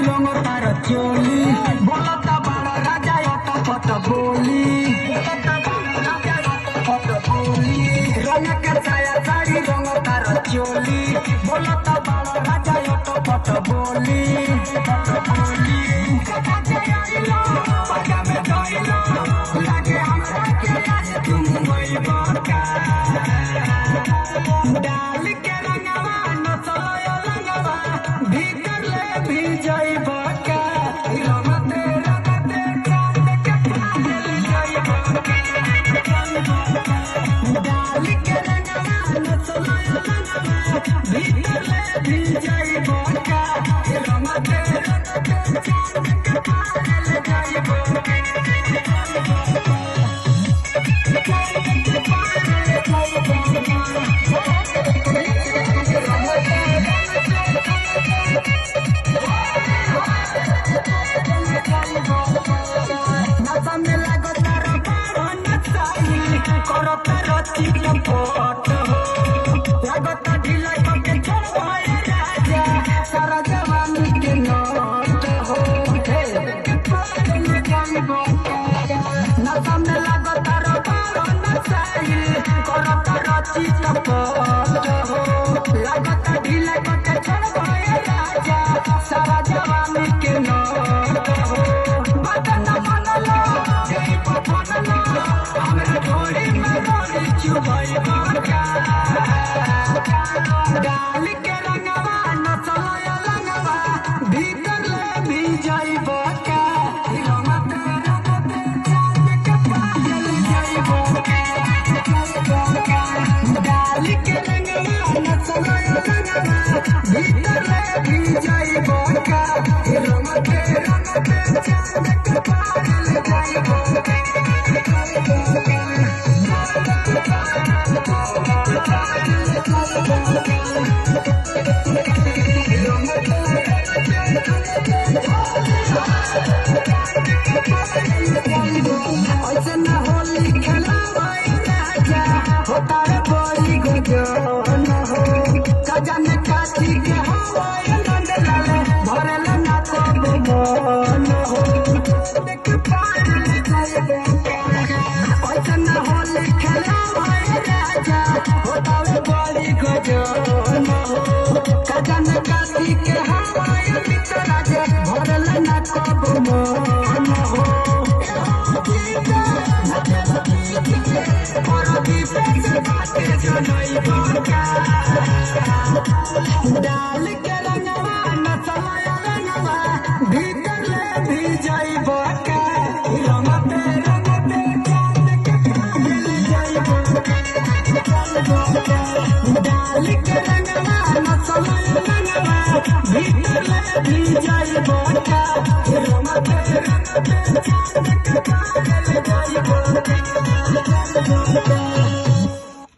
रंग तार चोली बोलता बड़ा राजा पट बोली रंग के साया साड़ी रंग तार चोली बोलता बड़ा राजा पट बोली डाल के रंगवा नचलो रंगवा भीतर ले भी जाइब का रंगते रंगते चांद के पागल जाइब डाल के रंगवा नचलो रंगवा भीतर ले भी जाइब का रंगते रंगते चांद के पागल जाइब सारा जवानी के डाल के रंगवा नचलो रंगवा भीतर ले भी जाइब का रंगते रंगते चांद के पागल जाइब डाल के रंगवा नचलो रंगवा भीतर ले भी जाइब का रंगते रंगते चांद के पागल जाइब होली खेला होता है बड़ी गजन हो सजन काठी के हवाई नंद लाले भरल ना तो मन हो होली खेला होता है बड़ी गजन हो सजन काठी के हवाई लागे भरल ना तो मन हो डाल के रंगवा नचलो रंगवा भीतर ले भी जाइब का रंगते रंगते चांद के पागल जाइब डाल के रंगवा नचलो रंगवा भीतर ले भी जाइब का रंगते रंगते